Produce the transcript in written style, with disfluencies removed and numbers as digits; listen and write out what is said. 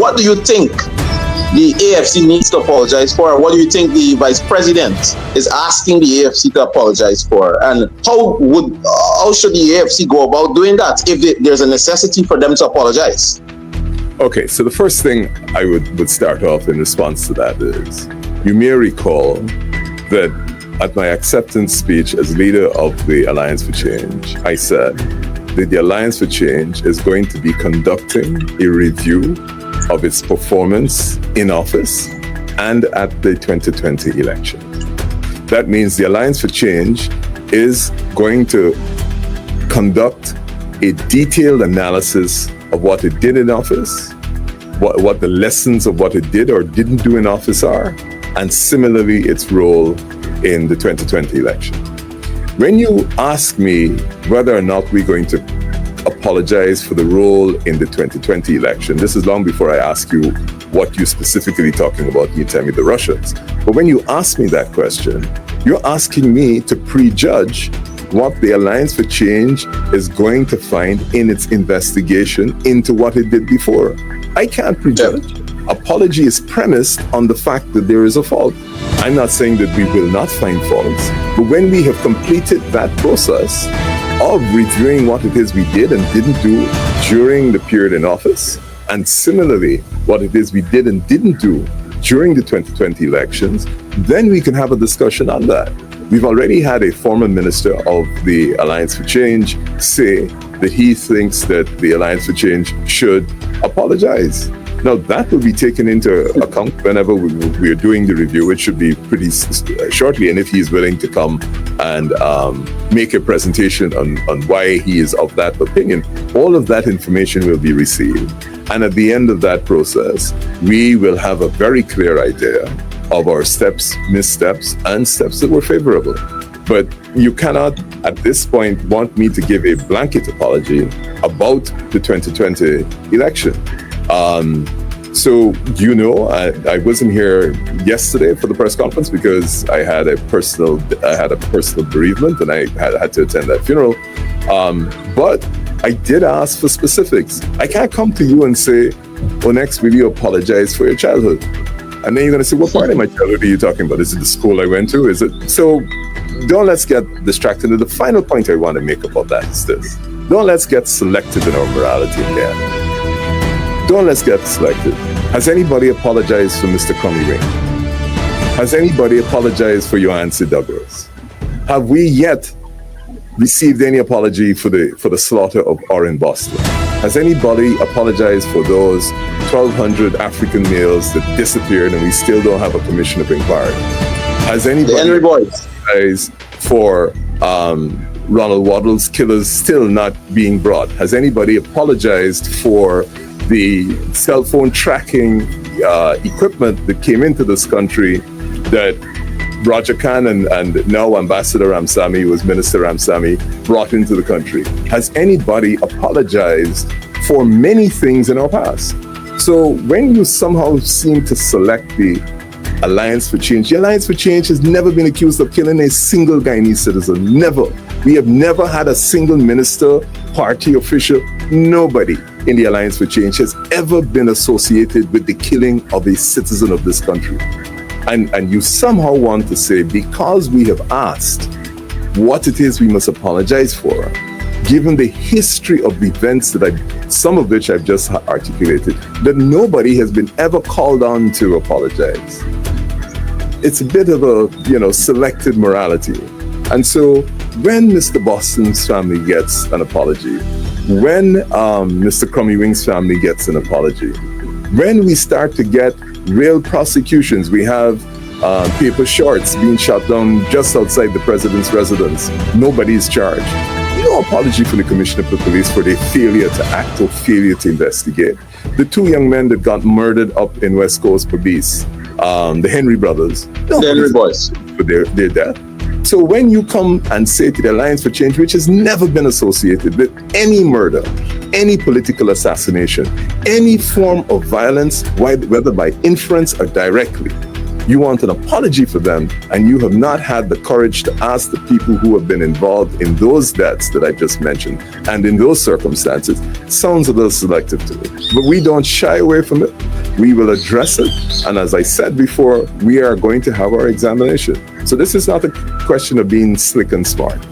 what do you think the AFC needs to apologize for? What do you think the Vice President is asking the AFC to apologize for? And how should the AFC go about doing that if there's a necessity for them to apologize? Okay, so the first thing I would start off in response to that is, you may recall that at my acceptance speech as leader of the Alliance for Change, I said that the Alliance for Change is going to be conducting a review of its performance in office and at the 2020 election. That means the Alliance for Change is going to conduct a detailed analysis of what it did in office, what the lessons of what it did or didn't do in office are, and similarly its role in the 2020 election. When you ask me whether or not we're going to apologize for the role in the 2020 election, this is long before I ask you what you're specifically talking about. You tell me the Russians. But when you ask me that question, you're asking me to prejudge what the Alliance for Change is going to find in its investigation into what it did before. I can't prejudge. Apology is premised on the fact that there is a fault. I'm not saying that we will not find faults, but when we have completed that process of reviewing what it is we did and didn't do during the period in office, and similarly what it is we did and didn't do during the 2020 elections, then we can have a discussion on that. We've already had a former minister of the Alliance for Change say that he thinks that the Alliance for Change should apologize. Now, that will be taken into account whenever we are doing the review, which should be pretty shortly, and if he's willing to come and make a presentation on why he is of that opinion, all of that information will be received. And at the end of that process, we will have a very clear idea of our steps, missteps, and steps that were favorable. But you cannot, at this point, want me to give a blanket apology about the 2020 election. So, you know, I wasn't here yesterday for the press conference because I had a personal bereavement and I had to attend that funeral. But I did ask for specifics. I can't come to you and say, well, next, will you apologize for your childhood? And then you're going to say, what part of my childhood are you talking about? Is it the school I went to? Is it? So don't let's get distracted. And the final point I want to make about that is this. Don't let's get selective in our morality again. Don't let's get selective. Has anybody apologized for Mr. Crummy Ring? Has anybody apologized for Johansi Douglas? Have we yet received any apology for the slaughter of Orrin Boston? Has anybody apologized for those 1,200 African males that disappeared and we still don't have a commission of inquiry? Has anybody apologized for Ronald Waddle's killers still not being brought? Has anybody apologized for the cell phone tracking equipment that came into this country that Roger Khan and now Ambassador Ramsamy, was Minister Ramsamy, brought into the country? Has anybody apologized for many things in our past? So when you somehow seem to select the Alliance for Change, the Alliance for Change has never been accused of killing a single Guyanese citizen. Never. We have never had a single minister, party official, nobody in the Alliance for Change has ever been associated with the killing of a citizen of this country. And you somehow want to say, because we have asked what it is we must apologize for, given the history of the events that some of which I've just articulated, that nobody has been ever called on to apologize. It's a bit of a, selective morality. And so when Mr. Boston's family gets an apology, when Mr. Crummy Wing's family gets an apology, when we start to get real prosecutions, we have paper shorts being shot down just outside the president's residence, nobody's charged. No apology for the commissioner of police for their failure to act or failure to investigate. The two young men that got murdered up in West Coast Police, the Henry brothers, the Henry boys, for their death. So when you come and say to the Alliance for Change, which has never been associated with any murder, any political assassination, any form of violence, whether by inference or directly, you want an apology for them, and you have not had the courage to ask the people who have been involved in those deaths that I just mentioned, and in those circumstances, sounds a little selective to me. But we don't shy away from it. We will address it. And as I said before, we are going to have our examination. So this is not a question of being slick and smart.